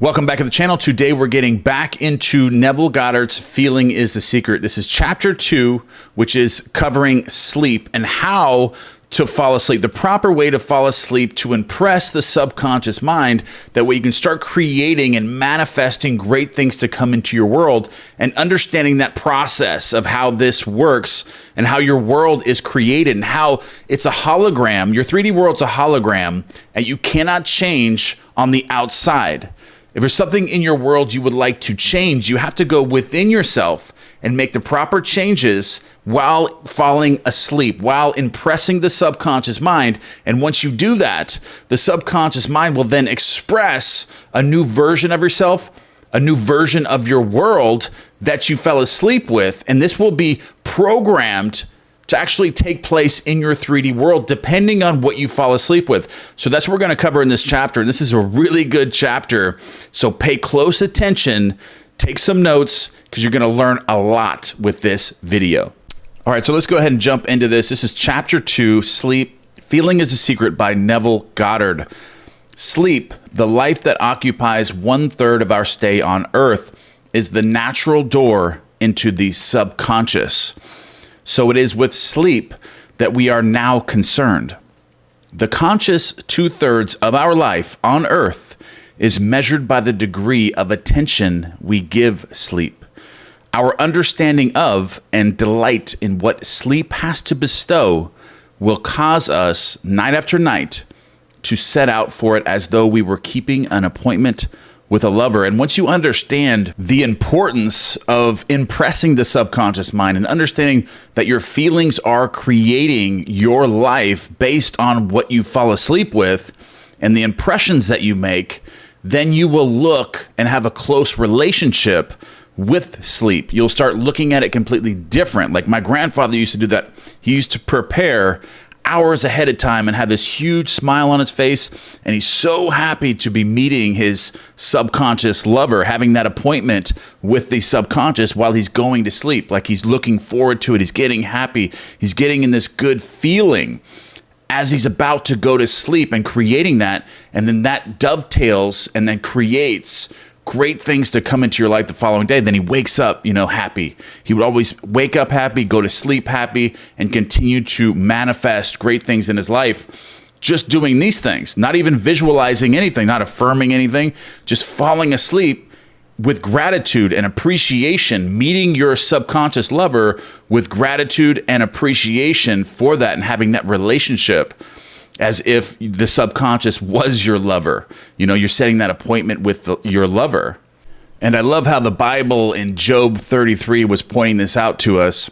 Welcome back to the channel. Today we're getting back into Neville Goddard's Feeling is the Secret. This is chapter 2, which is covering sleep and how to fall asleep, the proper way to fall asleep to impress the subconscious mind. That way you can start creating and manifesting great things to come into your world, and understanding that process of how this works and how your world is created and how it's a hologram. Your 3D world's a hologram and you cannot change on the outside. If there's something in your world you would like to change, you have to go within yourself and make the proper changes while falling asleep, while impressing the subconscious mind. And once you do that, the subconscious mind will then express a new version of yourself, a new version of your world that you fell asleep with. And this will be programmed to actually take place in your 3D world, depending on what you fall asleep with. So that's what we're going to cover in this chapter. And this is a really good chapter. So pay close attention, take some notes, because you're going to learn a lot with this video. All right, so let's go ahead and jump into this. This is chapter 2, Sleep, Feeling is the Secret by Neville Goddard. Sleep, the life that occupies 1/3 of our stay on Earth, is the natural door into the subconscious. So it is with sleep that we are now concerned. The conscious 2/3 of our life on Earth is measured by the degree of attention we give sleep. Our understanding of and delight in what sleep has to bestow will cause us, night after night, to set out for it as though we were keeping an appointment with a lover. And once you understand the importance of impressing the subconscious mind and understanding that your feelings are creating your life based on what you fall asleep with and the impressions that you make, then you will look and have a close relationship with sleep. You'll start looking at it completely different. Like my grandfather used to do that. He used to prepare hours ahead of time and have this huge smile on his face, and he's so happy to be meeting his subconscious lover, having that appointment with the subconscious while he's going to sleep. Like he's looking forward to it, he's getting happy, he's getting in this good feeling as he's about to go to sleep and creating that, and then that dovetails and then creates great things to come into your life the following day. Then he wakes up, happy. He would always wake up happy, go to sleep happy, and continue to manifest great things in his life. Just doing these things, not even visualizing anything, not affirming anything, just falling asleep with gratitude and appreciation, meeting your subconscious lover with gratitude and appreciation for that, and having that relationship as if the subconscious was your lover. You're setting that appointment with your lover. And I love how the Bible in Job 33 was pointing this out to us.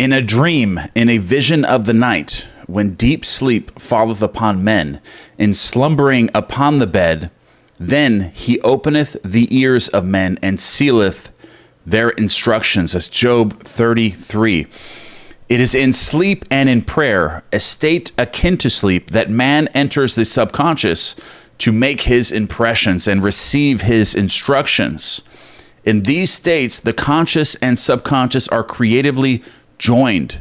In a dream, in a vision of the night, when deep sleep falleth upon men, in slumbering upon the bed, then he openeth the ears of men and sealeth their instructions. That's Job 33. It is in sleep and in prayer, a state akin to sleep, that man enters the subconscious to make his impressions and receive his instructions. In these states, the conscious and subconscious are creatively joined.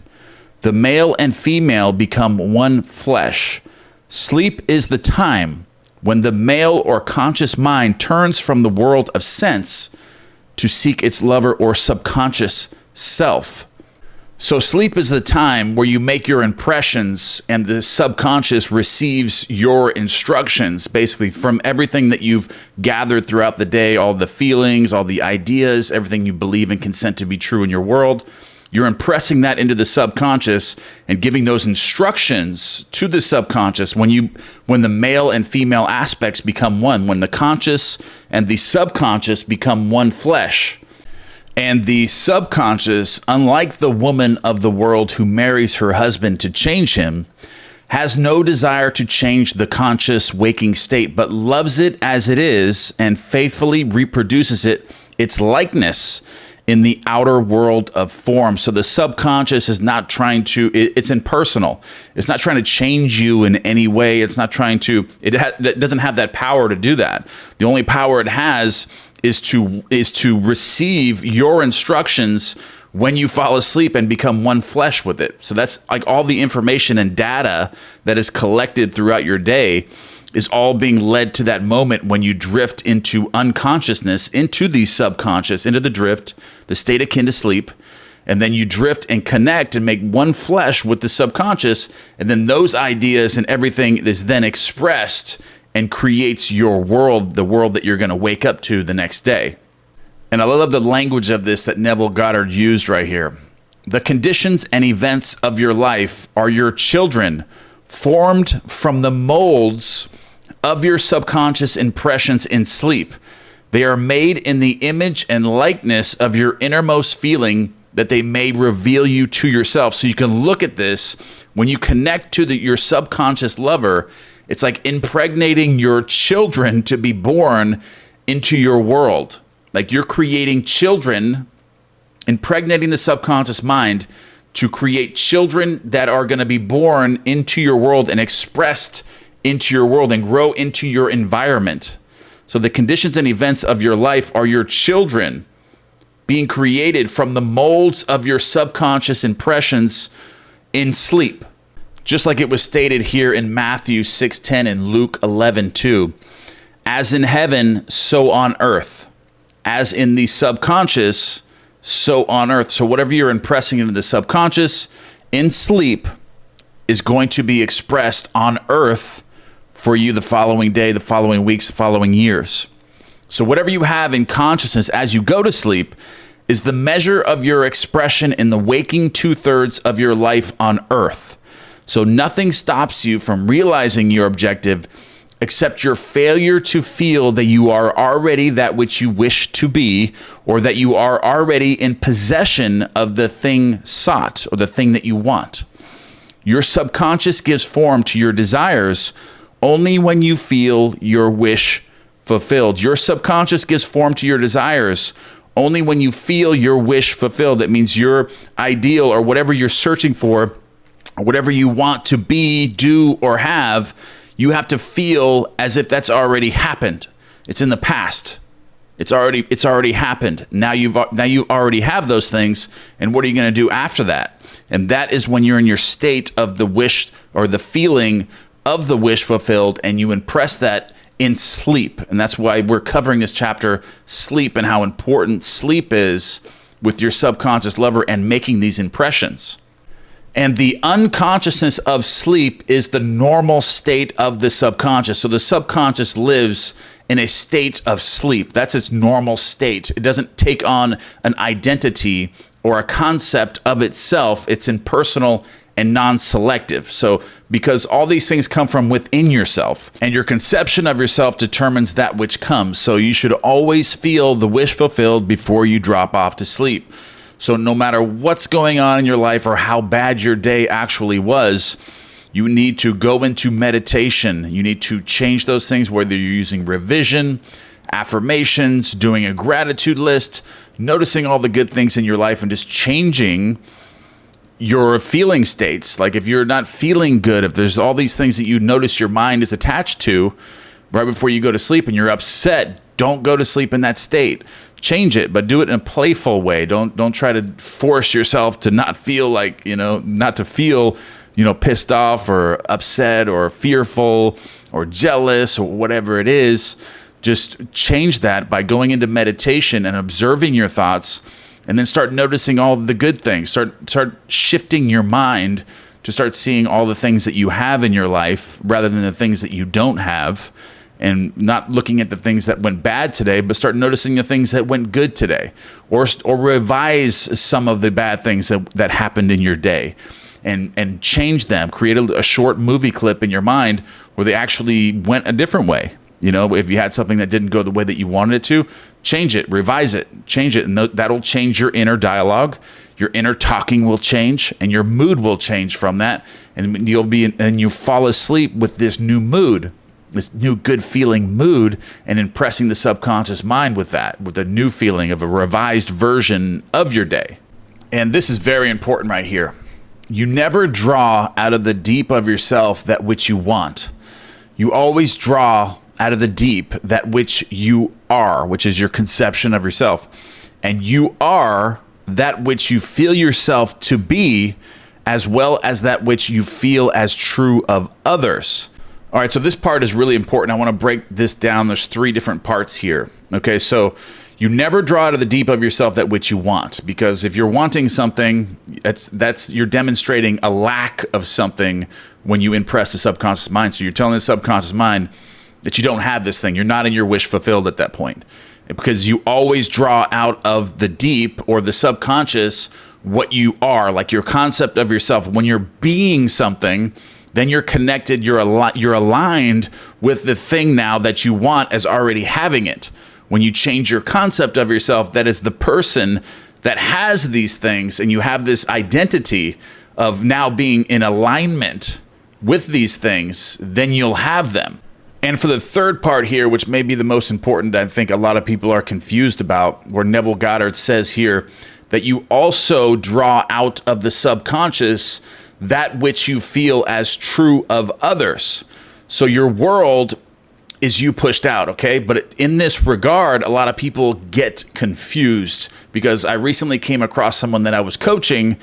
The male and female become one flesh. Sleep is the time when the male or conscious mind turns from the world of sense to seek its lover or subconscious self. So sleep is the time where you make your impressions and the subconscious receives your instructions, basically from everything that you've gathered throughout the day, all the feelings, all the ideas, everything you believe and consent to be true in your world. You're impressing that into the subconscious and giving those instructions to the subconscious when the male and female aspects become one, when the conscious and the subconscious become one flesh. And the subconscious, unlike the woman of the world who marries her husband to change him, has no desire to change the conscious waking state, but loves it as it is and faithfully reproduces its likeness in the outer world of form. So the subconscious is not trying to, it's impersonal. It's not trying to change you in any way. It's not trying to, it doesn't have that power to do that. The only power it has is to receive your instructions when you fall asleep and become one flesh with it. So that's like all the information and data that is collected throughout your day is all being led to that moment when you drift into unconsciousness, into the subconscious, into the drift, the state akin to sleep. And then you drift and connect and make one flesh with the subconscious. And then those ideas and everything is then expressed and creates your world, the world that you're going to wake up to the next day. And I love the language of this that Neville Goddard used right here. The conditions and events of your life are your children, formed from the molds of your subconscious impressions in sleep. They are made in the image and likeness of your innermost feeling, that they may reveal you to yourself. So you can look at this when you connect to your subconscious lover. It's like impregnating your children to be born into your world. Like you're creating children, impregnating the subconscious mind to create children that are going to be born into your world and expressed into your world and grow into your environment. So the conditions and events of your life are your children, being created from the molds of your subconscious impressions in sleep. Just like it was stated here in Matthew 6:10 and Luke 11:2. As in heaven, so on earth. As in the subconscious, so on earth. So whatever you're impressing into the subconscious in sleep is going to be expressed on earth for you the following day, the following weeks, the following years. So whatever you have in consciousness as you go to sleep is the measure of your expression in the waking 2/3 of your life on earth. So nothing stops you from realizing your objective except your failure to feel that you are already that which you wish to be, or that you are already in possession of the thing sought or the thing that you want. Your subconscious gives form to your desires only when you feel your wish fulfilled. Your subconscious gives form to your desires only when you feel your wish fulfilled. That means your ideal or whatever you're searching for, or whatever you want to be, do, or have, you have to feel as if that's already happened. It's in the past. It's already happened. Now you already have those things, and what are you going to do after that? And that is when you're in your state of the wish or the feeling of the wish fulfilled, and you impress that in sleep. And that's why we're covering this chapter, sleep, and how important sleep is with your subconscious lover and making these impressions. And the unconsciousness of sleep is the normal state of the subconscious. So the subconscious lives in a state of sleep. That's its normal state. It doesn't take on an identity or a concept of itself. It's impersonal and non-selective. So because all these things come from within yourself, and your conception of yourself determines that which comes. So you should always feel the wish fulfilled before you drop off to sleep. So no matter what's going on in your life or how bad your day actually was, you need to go into meditation. You need to change those things, whether you're using revision, affirmations, doing a gratitude list, noticing all the good things in your life, and just changing your feeling states. Like if you're not feeling good, if there's all these things that you notice your mind is attached to right before you go to sleep and you're upset, don't go to sleep in that state. Change it, but do it in a playful way. Don't try to force yourself to not feel like, not to feel, pissed off or upset or fearful or jealous or whatever it is. Just change that by going into meditation and observing your thoughts, and then start noticing all the good things. Start shifting your mind to start seeing all the things that you have in your life rather than the things that you don't have. And not looking at the things that went bad today, but start noticing the things that went good today, or revise some of the bad things that happened in your day, and change them. Create a short movie clip in your mind where they actually went a different way. If you had something that didn't go the way that you wanted it to, change it, revise it, change it, and that'll change your inner dialogue. Your inner talking will change, and your mood will change from that, and you fall asleep with this new mood. This new good feeling mood, and impressing the subconscious mind with a new feeling of a revised version of your day. And this is very important right here. You never draw out of the deep of yourself that which you want. You always draw out of the deep that which you are, which is your conception of yourself. And you are that which you feel yourself to be, as well as that which you feel as true of others. All right, so this part is really important. I want to break this down. There's 3 different parts here. Okay, so you never draw out of the deep of yourself that which you want, because if you're wanting something, you're demonstrating a lack of something when you impress the subconscious mind. So you're telling the subconscious mind that you don't have this thing. You're not in your wish fulfilled at that point, because you always draw out of the deep or the subconscious what you are, like your concept of yourself. When you're being something, then you're connected, you're aligned with the thing now that you want as already having it. When you change your concept of yourself, that is the person that has these things, and you have this identity of now being in alignment with these things, then you'll have them. And for the third part here, which may be the most important, I think a lot of people are confused about, where Neville Goddard says here that you also draw out of the subconscious that which you feel as true of others. So your world is you pushed out, okay? But in this regard, a lot of people get confused, because I recently came across someone that I was coaching,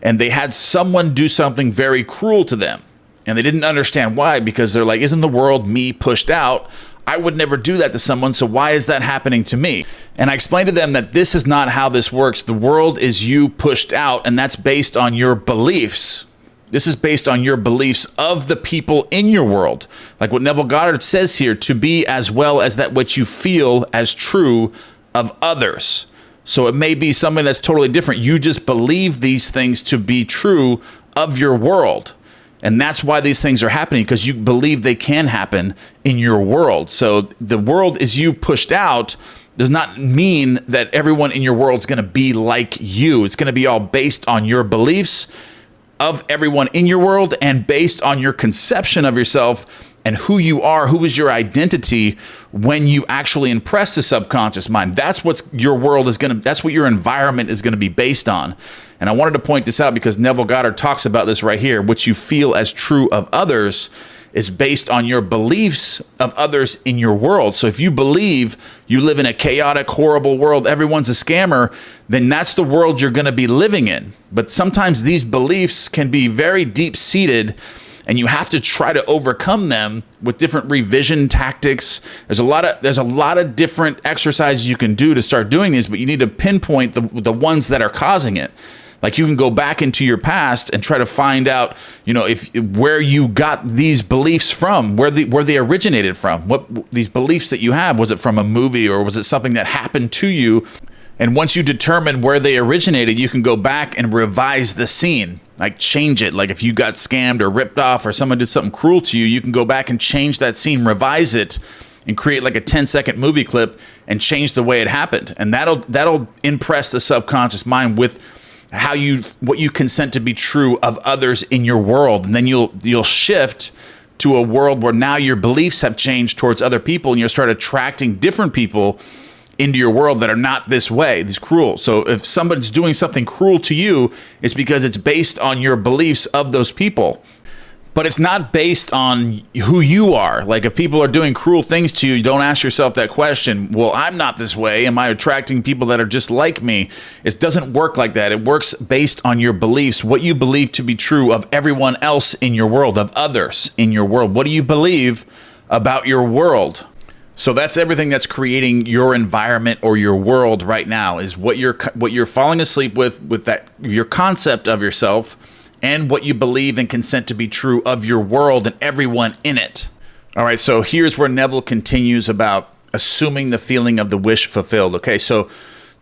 and they had someone do something very cruel to them. And they didn't understand why, because they're like, isn't the world me pushed out? I would never do that to someone, so why is that happening to me? And I explained to them that this is not how this works. The world is you pushed out, and that's based on your beliefs. This is based on your beliefs of the people in your world. Like what Neville Goddard says here, to be as well as that which you feel as true of others. So it may be something that's totally different. You just believe these things to be true of your world. And that's why these things are happening, because you believe they can happen in your world. So the world is you pushed out does not mean that everyone in your world is going to be like you. It's going to be all based on your beliefs of everyone in your world, and based on your conception of yourself and who you are, who is your identity when you actually impress the subconscious mind. That's what your world is going to, that's what your environment is going to be based on. And I wanted to point this out because Neville Goddard talks about this right here. What you feel as true of others is based on your beliefs of others in your world. So if you believe you live in a chaotic, horrible world, everyone's a scammer, then that's the world you're going to be living in. But sometimes these beliefs can be very deep-seated, and you have to try to overcome them with different revision tactics. There's a lot of different exercises you can do to start doing these, but you need to pinpoint the ones that are causing it. Like you can go back into your past and try to find out, where you got these beliefs from, where they originated from. What these beliefs that you have, was it from a movie, or was it something that happened to you? And once you determine where they originated, you can go back and revise the scene, like change it. Like if you got scammed or ripped off, or someone did something cruel to you, you can go back and change that scene, revise it, and create like a 10-second movie clip and change the way it happened. And that'll impress the subconscious mind with what you consent to be true of others in your world. And then you'll shift to a world where now your beliefs have changed towards other people, and you'll start attracting different people into your world that are not this way, these cruel. So if somebody's doing something cruel to you, it's because it's based on your beliefs of those people. But it's not based on who you are. Like if people are doing cruel things to you, don't ask yourself that question. Well, I'm not this way. Am I attracting people that are just like me? It doesn't work like that. It works based on your beliefs, what you believe to be true of everyone else in your world, of others in your world. What do you believe about your world? So that's everything that's creating your environment or your world right now, is what you're falling asleep with that, your concept of yourself, and what you believe and consent to be true of your world and everyone in it. All right, so here's where Neville continues about assuming the feeling of the wish fulfilled. Okay, so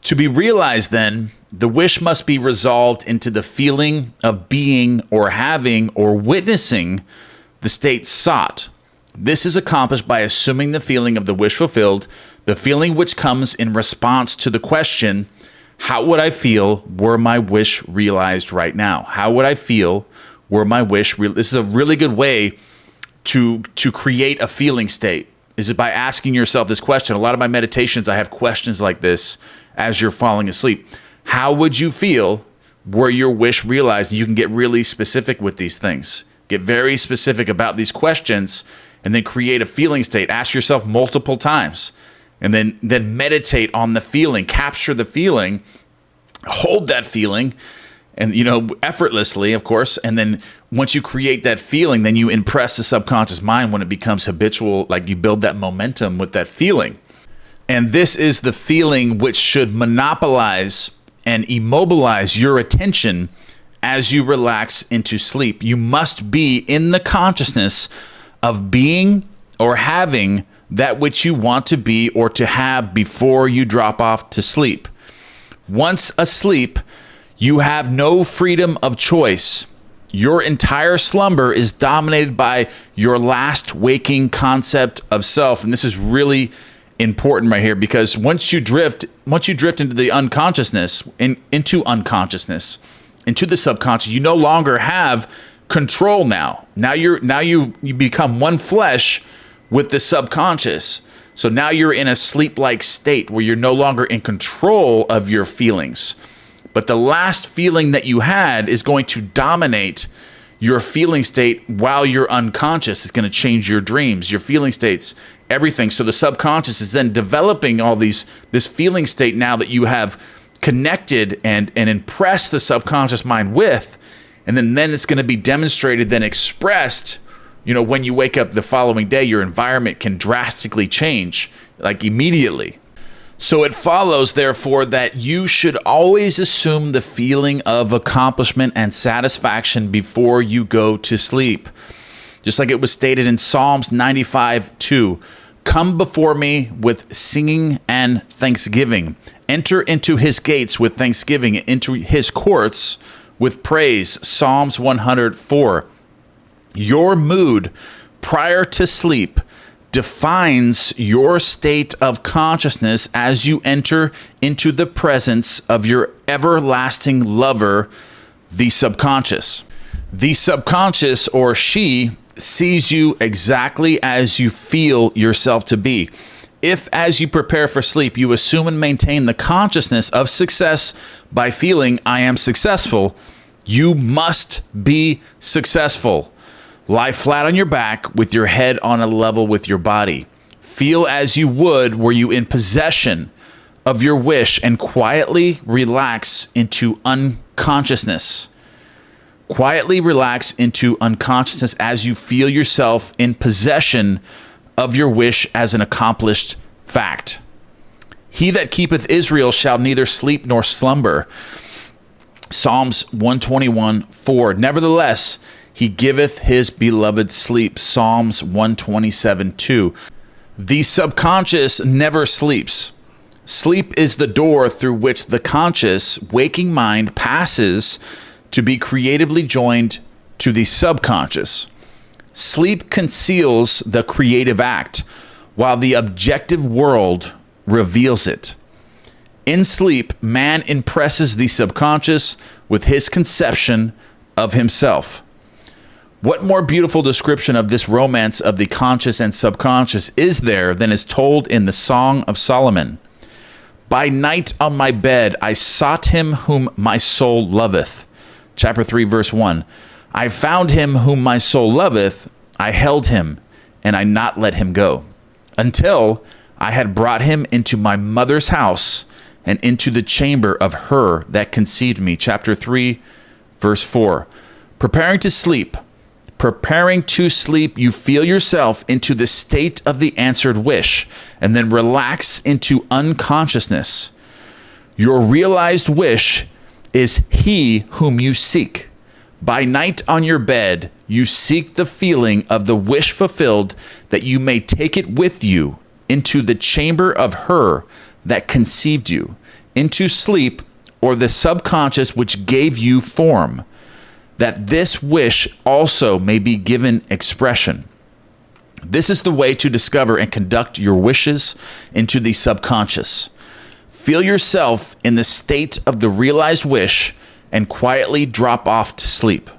to be realized then, the wish must be resolved into the feeling of being or having or witnessing the state sought. This is accomplished by assuming the feeling of the wish fulfilled, the feeling which comes in response to the question, how would I feel were my wish realized right now? How would I feel were my wish This is a really good way to create a feeling state, is it by asking yourself this question. A lot of my meditations, I have questions like this as you're falling asleep. How would you feel were your wish realized? You can get really specific with these things. Get very specific about these questions, and then create a feeling state. Ask yourself multiple times. And then meditate on the feeling, capture the feeling, hold that feeling, and effortlessly, of course. And then once you create that feeling, then you impress the subconscious mind when it becomes habitual, like you build that momentum with that feeling. And this is the feeling which should monopolize and immobilize your attention as you relax into sleep. You must be in the consciousness of being or having that which you want to be or to have before you drop off to sleep. Once asleep, you have no freedom of choice. Your entire slumber is dominated by your last waking concept of self. And this is really important right here, because once you drift into the unconsciousness, into the subconscious, you no longer have control now. Now you become one flesh with the subconscious. So now you're in a sleep-like state where you're no longer in control of your feelings. But the last feeling that you had is going to dominate your feeling state while you're unconscious. It's going to change your dreams, your feeling states, everything. So the subconscious is then developing this feeling state now that you have connected and impressed the subconscious mind with. And then it's going to be demonstrated, then expressed. When you wake up the following day, your environment can drastically change, like immediately. So it follows, therefore, that you should always assume the feeling of accomplishment and satisfaction before you go to sleep. Just like it was stated in Psalms 95:2, "Come before me with singing and thanksgiving. Enter into his gates with thanksgiving, into his courts with praise." Psalms 104. Your mood prior to sleep defines your state of consciousness as you enter into the presence of your everlasting lover, the subconscious. The subconscious, or she, sees you exactly as you feel yourself to be. If, as you prepare for sleep, you assume and maintain the consciousness of success by feeling, "I am successful," you must be successful. Lie flat on your back with your head on a level with your body. Feel as you would were you in possession of your wish, and quietly relax into unconsciousness. Quietly relax into unconsciousness as you feel yourself in possession of your wish as an accomplished fact. He that keepeth Israel shall neither sleep nor slumber. Psalms 121:4. Nevertheless, he giveth his beloved sleep. Psalms 127:2. The subconscious never sleeps. Sleep is the door through which the conscious, waking mind passes to be creatively joined to the subconscious. Sleep conceals the creative act, while the objective world reveals it. In sleep, man impresses the subconscious with his conception of himself. What more beautiful description of this romance of the conscious and subconscious is there than is told in the Song of Solomon? By night on my bed I sought him whom my soul loveth. Chapter 3, verse 1. I found him whom my soul loveth. I held him, and I not let him go, until I had brought him into my mother's house and into the chamber of her that conceived me. Chapter 3, verse 4. Preparing to sleep, you feel yourself into the state of the answered wish, and then relax into unconsciousness. Your realized wish is he whom you seek. By night on your bed, you seek the feeling of the wish fulfilled, that you may take it with you into the chamber of her that conceived you, into sleep, or the subconscious which gave you form, that this wish also may be given expression. This is the way to discover and conduct your wishes into the subconscious. Feel yourself in the state of the realized wish and quietly drop off to sleep.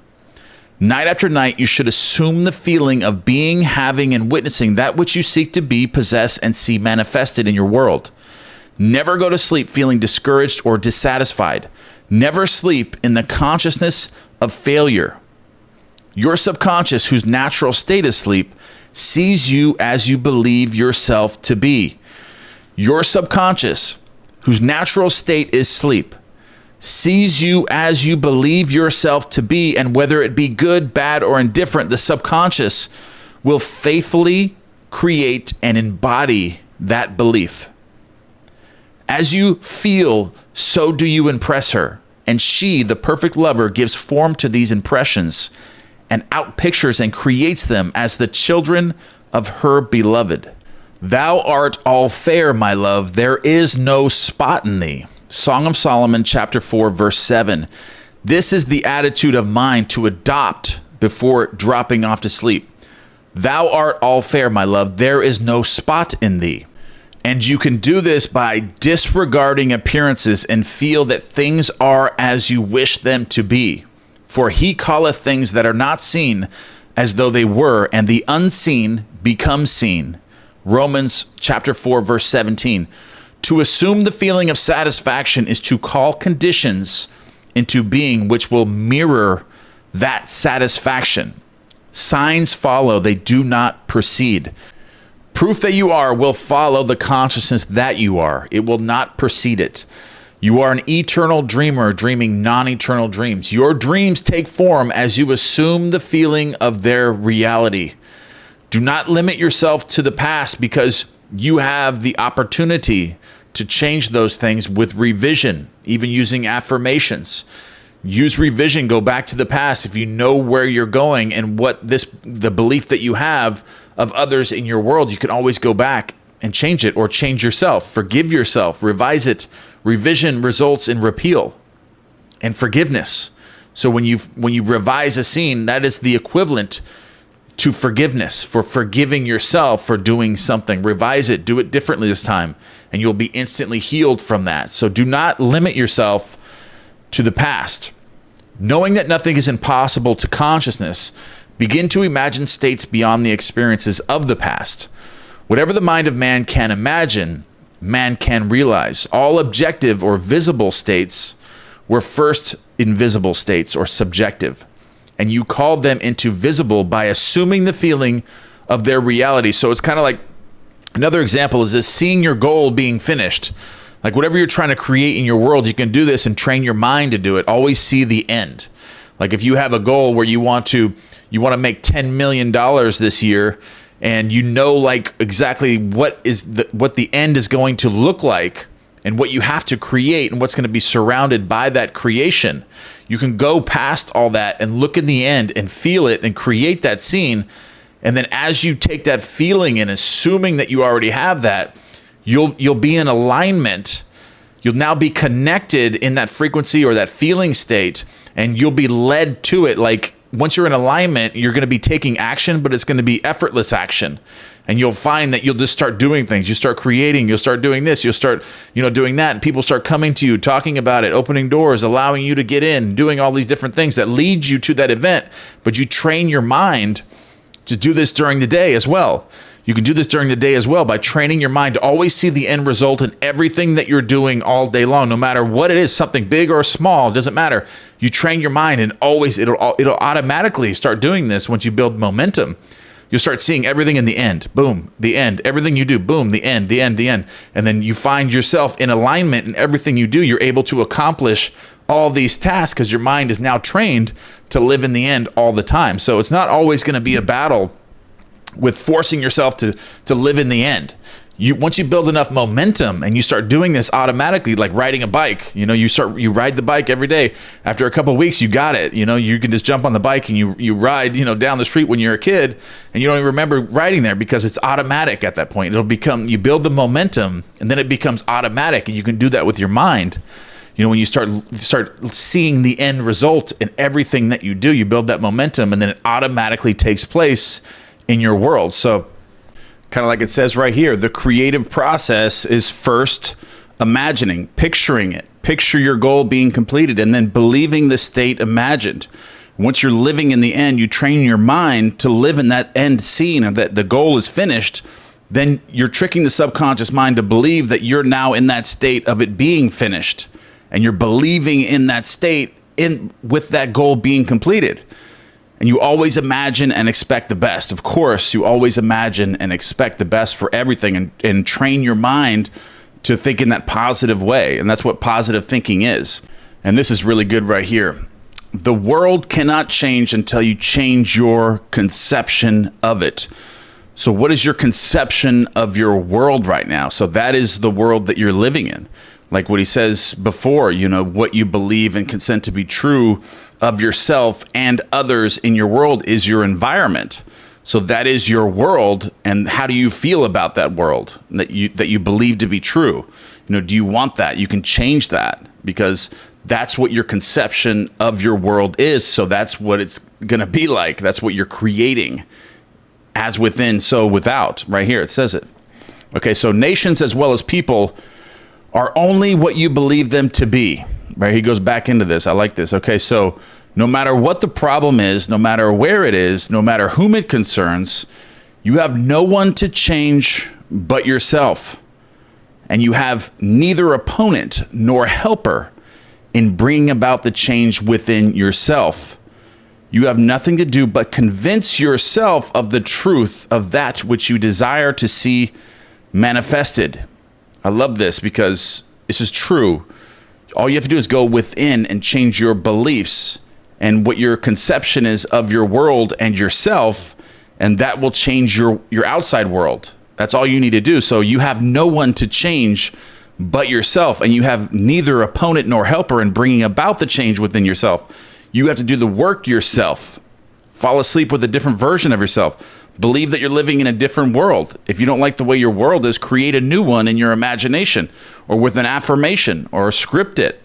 Night after night, you should assume the feeling of being, having, and witnessing that which you seek to be, possess, and see manifested in your world. Never go to sleep feeling discouraged or dissatisfied. Never sleep in the consciousness of failure. Your subconscious, whose natural state is sleep, sees you as you believe yourself to be. Your subconscious, whose natural state is sleep, sees you as you believe yourself to be, and whether it be good, bad, or indifferent, the subconscious will faithfully create and embody that belief. As you feel, so do you impress her, and she, the perfect lover, gives form to these impressions and outpictures and creates them as the children of her beloved. Thou art all fair, my love, there is no spot in thee. Song of Solomon, chapter 4, verse 7. This is the attitude of mind to adopt before dropping off to sleep. Thou art all fair, my love, there is no spot in thee. And you can do this by disregarding appearances and feel that things are as you wish them to be. For he calleth things that are not seen as though they were, and the unseen become seen. Romans chapter 4, verse 17. To assume the feeling of satisfaction is to call conditions into being which will mirror that satisfaction. Signs follow, they do not precede. Proof that you are will follow the consciousness that you are. It will not precede it. You are an eternal dreamer dreaming non-eternal dreams. Your dreams take form as you assume the feeling of their reality. Do not limit yourself to the past, because you have the opportunity to change those things with revision, even using affirmations. Use revision, go back to the past if you know where you're going and the belief that you have of others in your world. You can always go back and change it, or change yourself. Forgive yourself, revise it. Revision results in repeal and forgiveness. So when you revise a scene, that is the equivalent to forgiveness, for forgiving yourself for doing something. Revise it, do it differently this time, and you'll be instantly healed from that. So do not limit yourself to the past. Knowing that nothing is impossible to consciousness, begin to imagine states beyond the experiences of the past. Whatever the mind of man can imagine, man can realize. All objective or visible states were first invisible states or subjective, and you called them into visible by assuming the feeling of their reality. So it's kind of like, another example is this: seeing your goal being finished. Like whatever you're trying to create in your world, you can do this and train your mind to do it. Always see the end. Like if you have a goal where you want to make $10 million this year, and you know like exactly what the end is going to look like, and what you have to create, and what's going to be surrounded by that creation. You can go past all that and look in the end and feel it and create that scene. And then as you take that feeling and assuming that you already have that, you'll be in alignment. You'll now be connected in that frequency or that feeling state, and you'll be led to it. Like once you're in alignment, you're going to be taking action, but it's going to be effortless action. And you'll find that you'll just start doing things. You start creating, you'll start doing this, you'll start, doing that. And people start coming to you, talking about it, opening doors, allowing you to get in, doing all these different things that lead you to that event. But you train your mind to do this during the day as well. You can do this during the day as well by training your mind to always see the end result in everything that you're doing all day long, no matter what it is, something big or small, it doesn't matter. You train your mind, and always it'll automatically start doing this. Once you build momentum, you'll start seeing everything in the end. Boom, the end. Everything you do, boom, the end, the end, the end. And then you find yourself in alignment in everything you do. You're able to accomplish all these tasks because your mind is now trained to live in the end all the time. So it's not always going to be a battle with forcing yourself to live in the end. Once you build enough momentum and you start doing this automatically, like riding a bike, you ride the bike every day. After a couple of weeks, you got it. You can just jump on the bike and you ride, down the street when you're a kid, and you don't even remember riding there because it's automatic at that point. You build the momentum, and then it becomes automatic, and you can do that with your mind. When you start seeing the end result in everything that you do, you build that momentum, and then it automatically takes place in your world. So kind of like it says right here, the creative process is first imagining, picturing it. Picture your goal being completed, and then believing the state imagined. Once you're living in the end, you train your mind to live in that end scene, and that the goal is finished. Then you're tricking the subconscious mind to believe that you're now in that state of it being finished, and you're believing in that state with that goal being completed. And you always imagine and expect the best. Of course, you always imagine and expect the best for everything, and train your mind to think in that positive way. And that's what positive thinking is. And this is really good right here. The world cannot change until you change your conception of it. So what is your conception of your world right now? So that is the world that you're living in. Like what he says before, what you believe and consent to be true of yourself and others in your world is your environment. So that is your world. And how do you feel about that world that you believe to be true? Do you want that? You can change that, because that's what your conception of your world is. So that's what it's going to be like. That's what you're creating. As within, so without. Right here, it says it. Okay, so nations as well as people are only what you believe them to be. Right, he goes back into this. I like this. Okay, so no matter what the problem is, no matter where it is, no matter whom it concerns, you have no one to change but yourself. And you have neither opponent nor helper in bringing about the change within yourself. You have nothing to do but convince yourself of the truth of that which you desire to see manifested. I love this because this is true. All you have to do is go within and change your beliefs and what your conception is of your world and yourself, and that will change your outside world. That's all you need to do. So you have no one to change but yourself, and you have neither opponent nor helper in bringing about the change within yourself. You have to do the work yourself. Fall asleep with a different version of yourself. Believe that you're living in a different world. If you don't like the way your world is, create a new one in your imagination, or with an affirmation, or script it.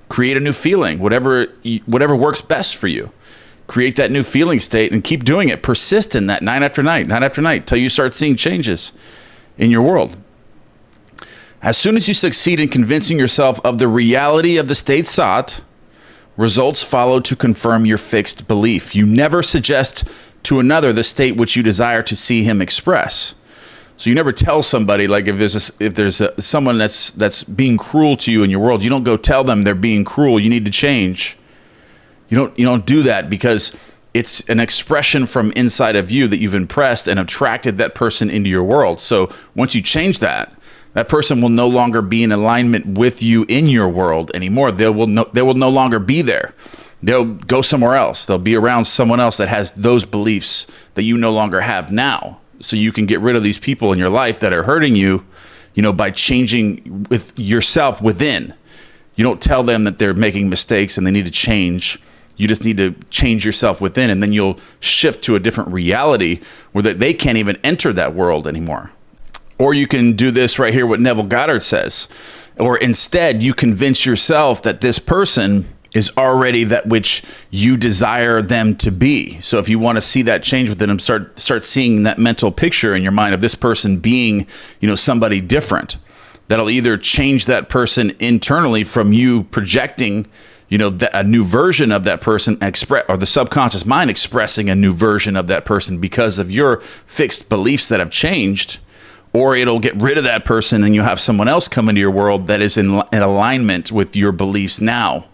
Create a new feeling, whatever works best for you. Create that new feeling state and keep doing it. Persist in that night after night, till you start seeing changes in your world. As soon as you succeed in convincing yourself of the reality of the state sought, results follow to confirm your fixed belief. You never suggest to another the state which you desire to see him express. So you never tell somebody, like if there's someone that's being cruel to you in your world, you don't go tell them they're being cruel. You need to change. You don't do that, because it's an expression from inside of you that you've impressed and attracted that person into your world. So once you change that person will no longer be in alignment with you in your world anymore. They will no longer be there. They'll go somewhere else. They'll be around someone else that has those beliefs that you no longer have now. So you can get rid of these people in your life that are hurting you, by changing with yourself within. You don't tell them that they're making mistakes and they need to change. You just need to change yourself within, and then you'll shift to a different reality where they can't even enter that world anymore. Or you can do this right here, what Neville Goddard says. Or instead, you convince yourself that this person is already that which you desire them to be. So if you want to see that change within them, start seeing that mental picture in your mind of this person being, somebody different. That'll either change that person internally from you projecting, a new version of that person, or the subconscious mind expressing a new version of that person because of your fixed beliefs that have changed. Or it'll get rid of that person and you'll have someone else come into your world that is in alignment with your beliefs now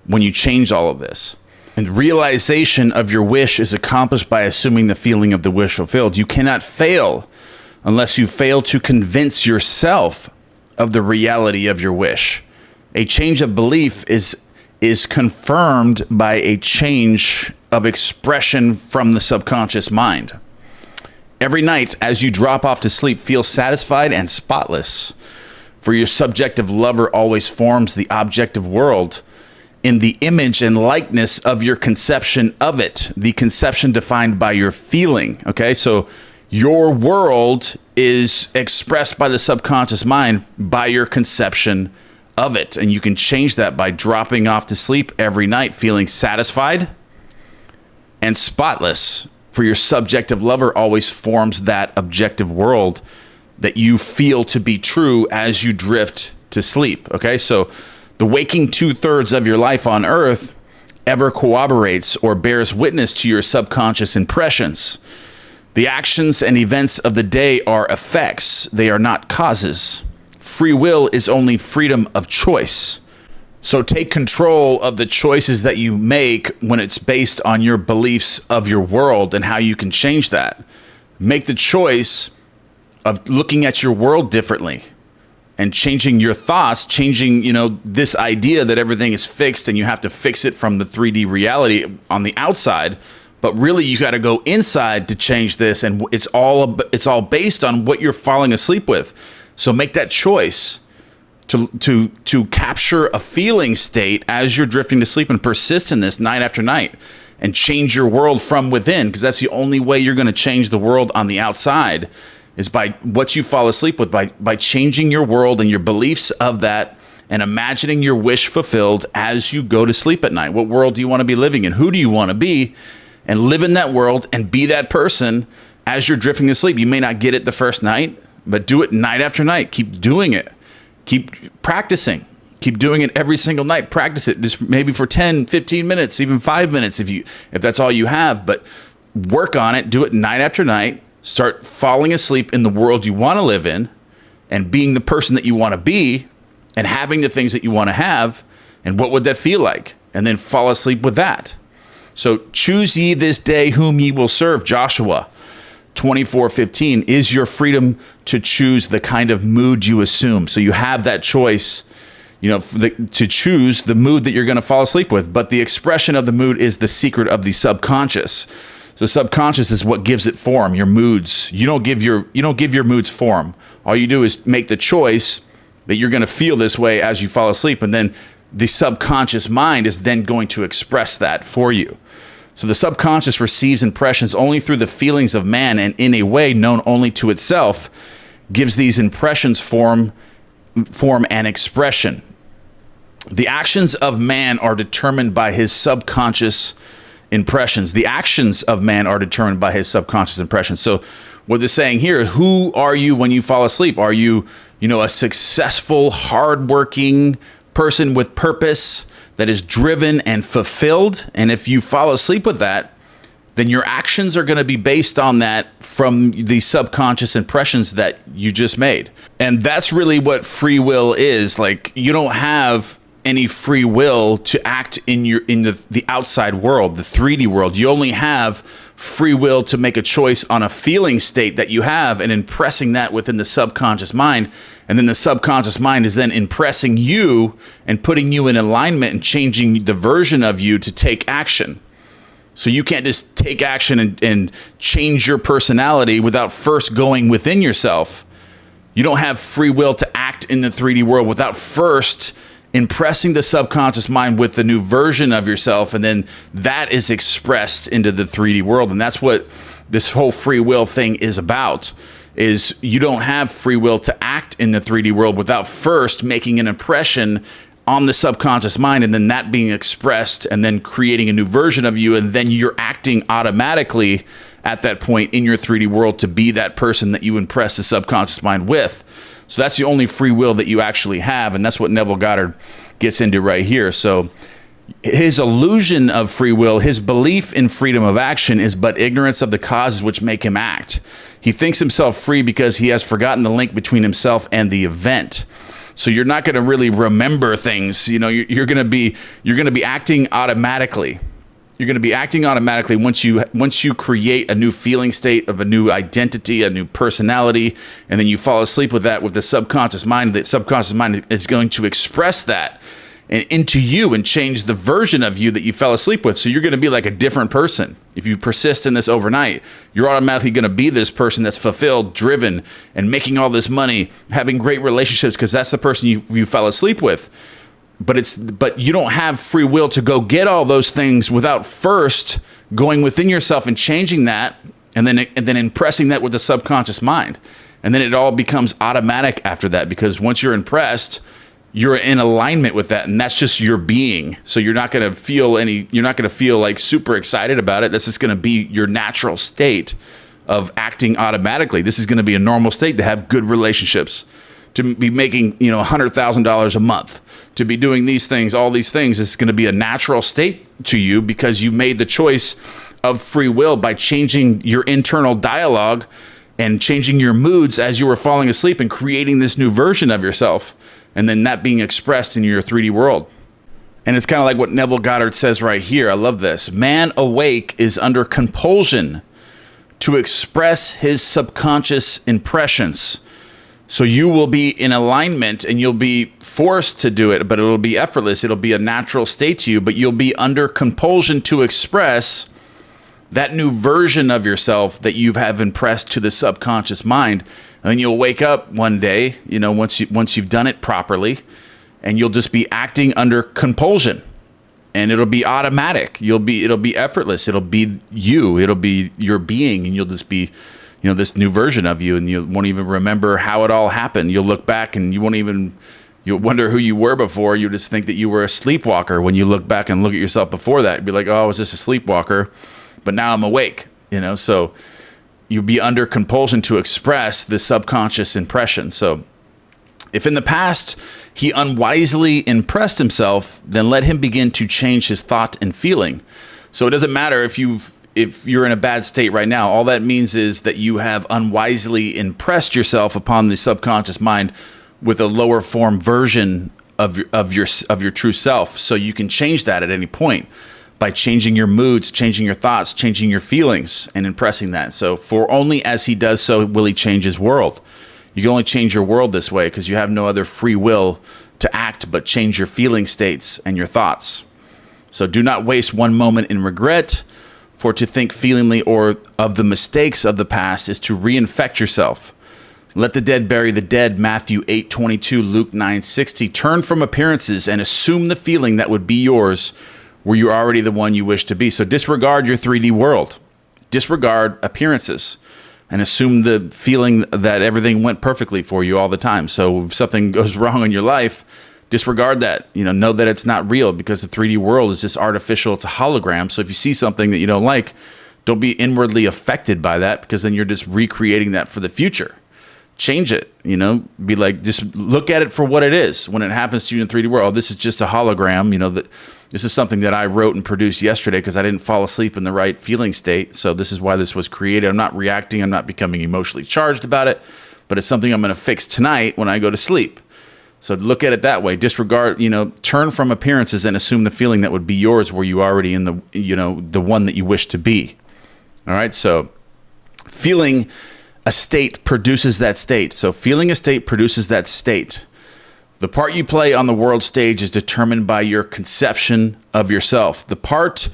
when you change all of this. And realization of your wish is accomplished by assuming the feeling of the wish fulfilled. You cannot fail unless you fail to convince yourself of the reality of your wish. A change of belief is confirmed by a change of expression from the subconscious mind. Every night, as you drop off to sleep, feel satisfied and spotless. For your subjective lover always forms the objective world in the image and likeness of your conception of it, the conception defined by your feeling. Okay, so your world is expressed by the subconscious mind by your conception of it. And you can change that by dropping off to sleep every night, feeling satisfied and spotless. For your subjective lover always forms that objective world that you feel to be true as you drift to sleep. Okay, so the waking 2/3 of your life on earth ever corroborates or bears witness to your subconscious impressions. The actions and events of the day are effects, they are not causes. Free will is only freedom of choice. So take control of the choices that you make when it's based on your beliefs of your world and how you can change that. Make the choice of looking at your world differently. and changing your thoughts, changing, this idea that everything is fixed and you have to fix it from the 3D reality on the outside. But really, you got to go inside to change this. And it's all based on what you're falling asleep with. So make that choice to capture a feeling state as you're drifting to sleep and persist in this night after night and change your world from within, because that's the only way you're going to change the world on the outside is by what you fall asleep with, by changing your world and your beliefs of that and imagining your wish fulfilled as you go to sleep at night. What world do you want to be living in? Who do you want to be? And live in that world and be that person as you're drifting to sleep. You may not get it the first night, but do it night after night. Keep doing it. Keep practicing. Keep doing it every single night. Practice it just maybe for 10, 15 minutes, even 5 minutes if that's all you have. But work on it. Do it night after night. Start falling asleep in the world you want to live in and being the person that you want to be and having the things that you want to have. And what would that feel like? And then fall asleep with that. So choose ye this day whom ye will serve. Joshua 24:15 is your freedom to choose the kind of mood you assume. So you have that choice, to choose the mood that you're going to fall asleep with. But the expression of the mood is the secret of the subconscious. So subconscious is what gives it form, your moods. You don't give your moods form. All you do is make the choice that you're going to feel this way as you fall asleep, and then the subconscious mind is then going to express that for you. So the subconscious receives impressions only through the feelings of man, and in a way known only to itself, gives these impressions form and expression. The actions of man are determined by his subconscious impressions. The actions of man are determined by his subconscious impressions. So what they're saying here, who are you when you fall asleep? Are you, a successful, hardworking person with purpose that is driven and fulfilled? And if you fall asleep with that, then your actions are going to be based on that from the subconscious impressions that you just made. And that's really what free will is. Like, you don't have any free will to act in the outside world, the 3D world. You only have free will to make a choice on a feeling state that you have and impressing that within the subconscious mind. And then the subconscious mind is then impressing you and putting you in alignment and changing the version of you to take action. So you can't just take action and change your personality without first going within yourself. You don't have free will to act in the 3D world without first impressing the subconscious mind with the new version of yourself, and then that is expressed into the 3D world. And that's what this whole free will thing is about, is you don't have free will to act in the 3D world without first making an impression on the subconscious mind, and then that being expressed and then creating a new version of you, and then you're acting automatically at that point in your 3D world to be that person that you impress the subconscious mind with. So that's the only free will that you actually have, and that's what Neville Goddard gets into right here. So his illusion of free will, his belief in freedom of action, is but ignorance of the causes which make him act. He thinks himself free because he has forgotten the link between himself and the event. So you're not going to really remember things. You're going to be acting automatically. You're going to be acting automatically once you create a new feeling state of a new identity, a new personality, and then you fall asleep with that with the subconscious mind. The subconscious mind is going to express that into you and change the version of you that you fell asleep with. So you're going to be like a different person. If you persist in this overnight, you're automatically going to be this person that's fulfilled, driven, and making all this money, having great relationships, because that's the person you fell asleep with. But you don't have free will to go get all those things without first going within yourself and changing that, and then impressing that with the subconscious mind. And then it all becomes automatic after that, because once you're impressed, you're in alignment with that, and that's just your being. So you're not going to feel like super excited about it. This is going to be your natural state of acting automatically. This is going to be a normal state to have good relationships, to be making, $100,000 a month, to be doing these things, all these things. Is going to be a natural state to you because you made the choice of free will by changing your internal dialogue and changing your moods as you were falling asleep and creating this new version of yourself, and then that being expressed in your 3D world. And it's kind of like what Neville Goddard says right here. I love this. Man awake is under compulsion to express his subconscious impressions. So you will be in alignment and you'll be forced to do it, but it'll be effortless. It'll be a natural state to you, but you'll be under compulsion to express that new version of yourself that you have impressed to the subconscious mind. And then you'll wake up one day, once you've done it properly, and you'll just be acting under compulsion. And it'll be automatic. It'll be effortless. It'll be you. It'll be your being, and you'll just be this new version of you, and you won't even remember how it all happened. You'll look back and you'll wonder who you were before. You just think that you were a sleepwalker. When you look back and look at yourself before that, you'd be like, oh, I was just a sleepwalker, but now I'm awake, so you'll be under compulsion to express the subconscious impression. So if in the past he unwisely impressed himself, then let him begin to change his thought and feeling. So it doesn't matter if you're in a bad state right now. All that means is that you have unwisely impressed yourself upon the subconscious mind with a lower form version of your true self. So you can change that at any point by changing your moods, changing your thoughts, changing your feelings, and impressing that. So for only as he does so will he change his world. You can only change your world this way because you have no other free will to act but change your feeling states and your thoughts. So do not waste one moment in regret, for to think feelingly or of the mistakes of the past is to reinfect yourself. Let the dead bury the dead, Matthew 8:22, Luke 9:60. Turn from appearances and assume the feeling that would be yours were you already the one you wish to be. So disregard your 3D world. Disregard appearances and assume the feeling that everything went perfectly for you all the time. So if something goes wrong in your life, disregard that. Know that it's not real, because the 3D world is just artificial. It's a hologram. So if you see something that you don't like, don't be inwardly affected by that, because then you're just recreating that for the future. Change it, be like, just look at it for what it is. When it happens to you in the 3D world, oh, this is just a hologram, that this is something that I wrote and produced yesterday because I didn't fall asleep in the right feeling state. So this is why this was created. I'm not reacting. I'm not becoming emotionally charged about it, but it's something I'm going to fix tonight when I go to sleep. So look at it that way. Disregard, turn from appearances and assume the feeling that would be yours were you already in the, the one that you wish to be. All right. So feeling a state produces that state. So feeling a state produces that state. The part you play on the world stage is determined by your conception of yourself. The part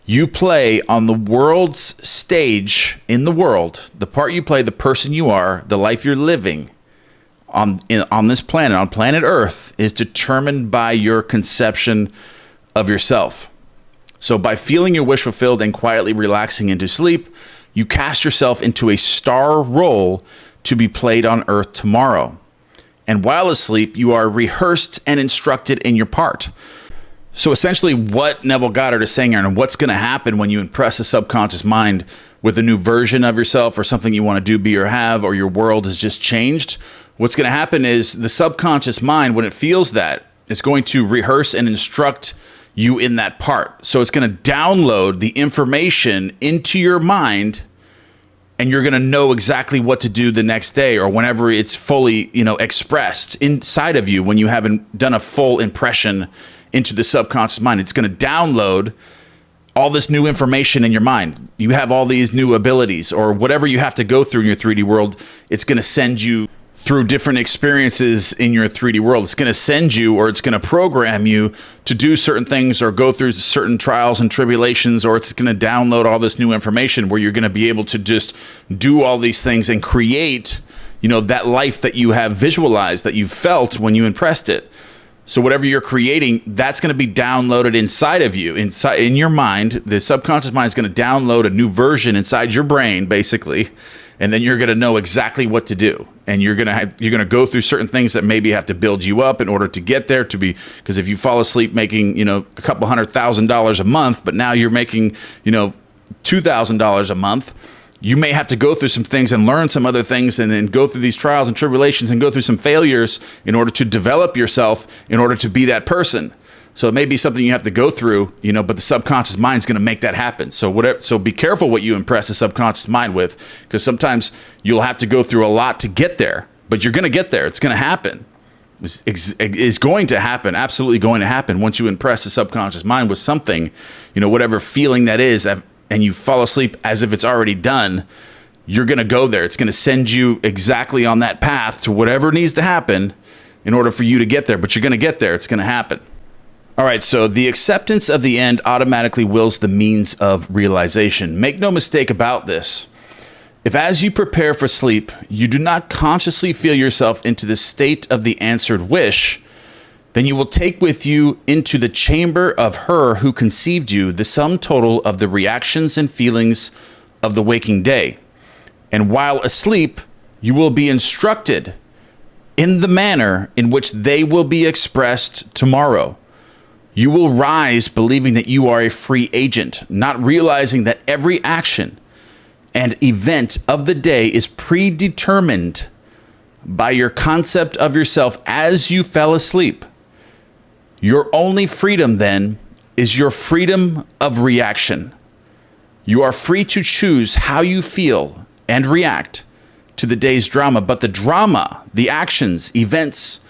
you play on the world's stage in the world, the part you play, the person you are, the life you're living on this planet, on planet Earth, is determined by your conception of yourself. So by feeling your wish fulfilled and quietly relaxing into sleep, you cast yourself into a star role to be played on Earth tomorrow. And while asleep, you are rehearsed and instructed in your part. So essentially what Neville Goddard is saying here, and what's going to happen when you impress a subconscious mind with a new version of yourself or something you want to do, be, or have, or your world has just changed, what's going to happen is the subconscious mind, when it feels that, it's going to rehearse and instruct you in that part. So it's going to download the information into your mind, and you're going to know exactly what to do the next day or whenever it's fully, expressed inside of you. When you haven't done a full impression into the subconscious mind, it's going to download all this new information in your mind. You have all these new abilities, or whatever you have to go through in your 3D world. It's going to send you through different experiences in your 3D world. It's going to send you, or it's going to program you to do certain things or go through certain trials and tribulations, or it's going to download all this new information where you're going to be able to just do all these things and create, that life that you have visualized, that you felt when you impressed it. So whatever you're creating, that's going to be downloaded inside of you, in your mind. The subconscious mind is going to download a new version inside your brain, basically. And then you're going to know exactly what to do. And you're going to go through certain things that maybe have to build you up in order to get there, because if you fall asleep making, a couple $100,000 a month, but now you're making, $2,000 a month, you may have to go through some things and learn some other things, and then go through these trials and tribulations and go through some failures in order to develop yourself, in order to be that person. So it may be something you have to go through, but the subconscious mind is going to make that happen. So be careful what you impress the subconscious mind with, because sometimes you'll have to go through a lot to get there, but you're going to get there. It's going to happen. It's going to happen, absolutely going to happen once you impress the subconscious mind with something, whatever feeling that is, and you fall asleep as if it's already done. you're going to go there. It's going to send you exactly on that path to whatever needs to happen in order for you to get there. But you're going to get there. It's going to happen. All right, so the acceptance of the end automatically wills the means of realization. Make no mistake about this. If as you prepare for sleep, you do not consciously feel yourself into the state of the answered wish, then you will take with you into the chamber of her who conceived you the sum total of the reactions and feelings of the waking day. And while asleep, you will be instructed in the manner in which they will be expressed tomorrow. You will rise believing that you are a free agent, not realizing that every action and event of the day is predetermined by your concept of yourself as you fell asleep. Your only freedom then is your freedom of reaction. You are free to choose how you feel and react to the day's drama, but the drama, the actions, events,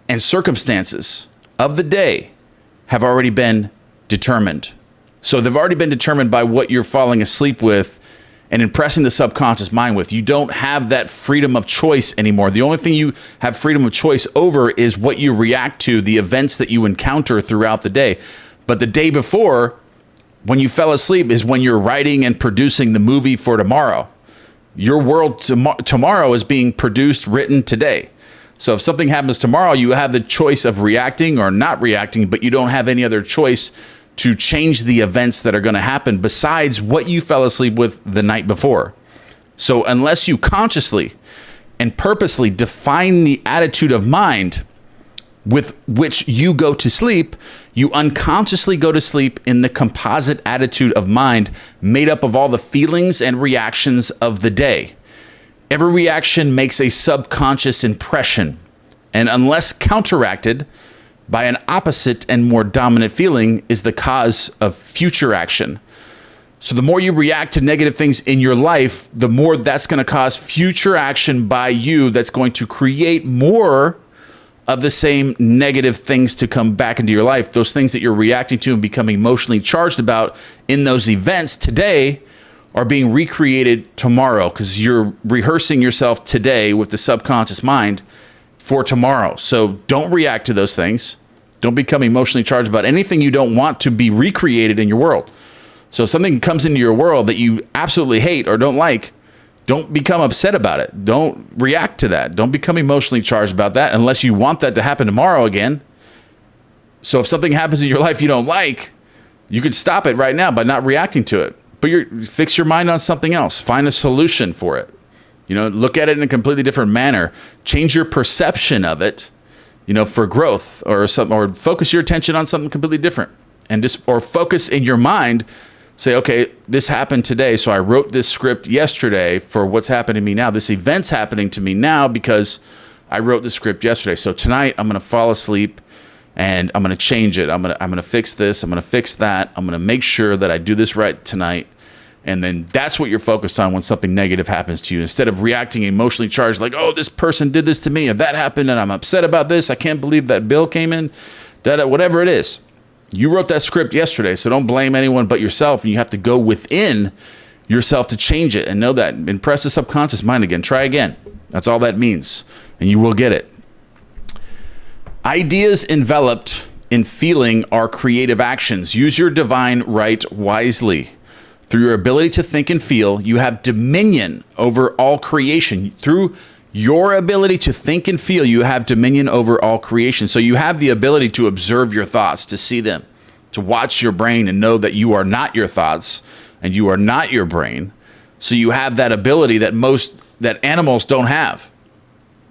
and circumstances of the day have already been determined. So they've already been determined by what you're falling asleep with and impressing the subconscious mind with. You don't have that freedom of choice anymore. The only thing you have freedom of choice over is what you react to, the events that you encounter throughout the day. But the day before, when you fell asleep, is when you're writing and producing the movie for tomorrow. Your world tomorrow is being produced, written today. So if something happens tomorrow, you have the choice of reacting or not reacting, but you don't have any other choice to change the events that are going to happen besides what you fell asleep with the night before. So unless you consciously and purposely define the attitude of mind with which you go to sleep, you unconsciously go to sleep in the composite attitude of mind made up of all the feelings and reactions of the day. Every reaction makes a subconscious impression, and unless counteracted by an opposite and more dominant feeling, is the cause of future action. So the more you react to negative things in your life, the more that's going to cause future action by you that's going to create more of the same negative things to come back into your life. Those things that you're reacting to and becoming emotionally charged about in those events today are being recreated tomorrow because you're rehearsing yourself today with the subconscious mind for tomorrow. So don't react to those things. Don't become emotionally charged about anything you don't want to be recreated in your world. So if something comes into your world that you absolutely hate or don't like, don't become upset about it. Don't react to that. Don't become emotionally charged about that unless you want that to happen tomorrow again. So if something happens in your life you don't like, you could stop it right now by not reacting to it. But fix your mind on something else. Find a solution for it. Look at it in a completely different manner. Change your perception of it, for growth or something, or focus your attention on something completely different. Or focus in your mind, say, okay, this happened today. So I wrote this script yesterday for what's happening to me now. This event's happening to me now because I wrote the script yesterday. So tonight I'm going to fall asleep and I'm going to change it. I'm going to fix this. I'm going to fix that. I'm going to make sure that I do this right tonight. And then that's what you're focused on when something negative happens to you. Instead of reacting emotionally charged like, oh, this person did this to me, and that happened, and I'm upset about this. I can't believe that bill came in, whatever it is. You wrote that script yesterday, so don't blame anyone but yourself. And you have to go within yourself to change it and know that. Impress the subconscious mind again. Try again. That's all that means. And you will get it. Ideas enveloped in feeling are creative actions. Use your divine right wisely. Through your ability to think and feel, you have dominion over all creation. Through your ability to think and feel, you have dominion over all creation. So you have the ability to observe your thoughts, to see them, to watch your brain and know that you are not your thoughts and you are not your brain. So you have that ability that animals don't have.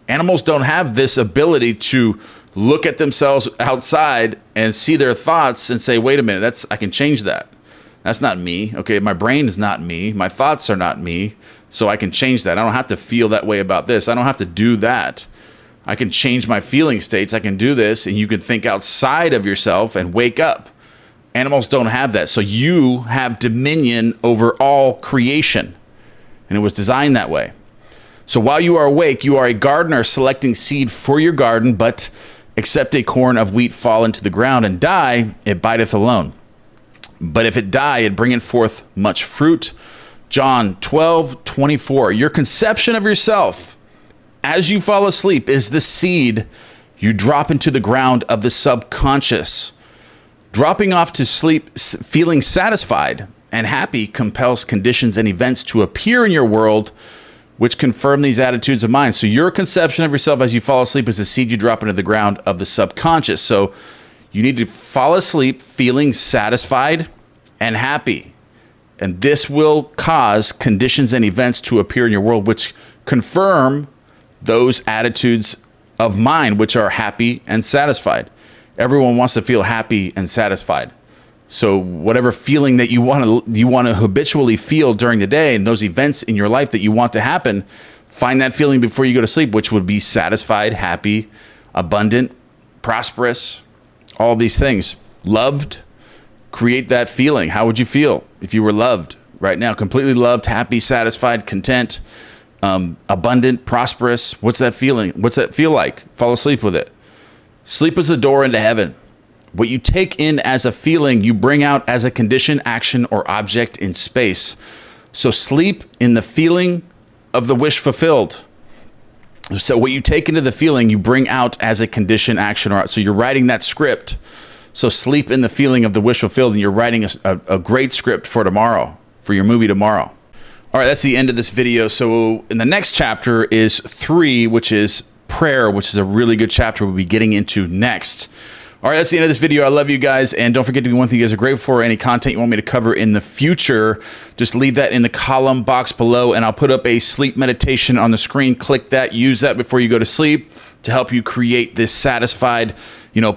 Animals don't have this ability to look at themselves outside and see their thoughts and say, wait a minute, I can change that. That's not me. Okay, my brain is not me. My thoughts are not me. So I can change that. I don't have to feel that way about this. I don't have to do that. I can change my feeling states. I can do this, and you can think outside of yourself and wake up. Animals don't have that. So you have dominion over all creation, and it was designed that way. So while you are awake, you are a gardener selecting seed for your garden, but except a corn of wheat fall into the ground and die, it biteth alone. But if it die, it bringeth forth much fruit. John 12:24. Your conception of yourself as you fall asleep is the seed you drop into the ground of the subconscious. Dropping off to sleep feeling satisfied and happy compels conditions and events to appear in your world which confirm these attitudes of mind. So your conception of yourself as you fall asleep is the seed you drop into the ground of the subconscious. So you need to fall asleep feeling satisfied and happy. And this will cause conditions and events to appear in your world which confirm those attitudes of mind, which are happy and satisfied. Everyone wants to feel happy and satisfied. So whatever feeling that you want to habitually feel during the day and those events in your life that you want to happen, find that feeling before you go to sleep, which would be satisfied, happy, abundant, prosperous, all these things. Loved, create that feeling. How would you feel if you were loved right now? Completely loved, happy, satisfied, content, abundant, prosperous. What's that feeling? What's that feel like? Fall asleep with it. Sleep is the door into heaven. What you take in as a feeling, you bring out as a condition, action, or object in space. So sleep in the feeling of the wish fulfilled. So what you take into the feeling, you bring out as a condition, action, or so you're writing that script. So sleep in the feeling of the wish fulfilled, and you're writing a great script for tomorrow, for your movie tomorrow. All right, that's the end of this video. So in the next chapter is 3, which is prayer, which is a really good chapter we'll be getting into next. All right, that's the end of this video. I love you guys. And don't forget to be one thing you guys are grateful for. Any content you want me to cover in the future, just leave that in the column box below, and I'll put up a sleep meditation on the screen. Click that, use that before you go to sleep to help you create this satisfied,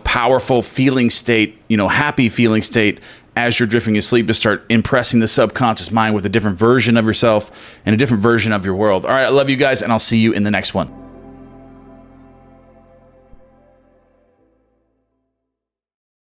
powerful feeling state, happy feeling state as you're drifting asleep, to start impressing the subconscious mind with a different version of yourself and a different version of your world. All right, I love you guys, and I'll see you in the next one.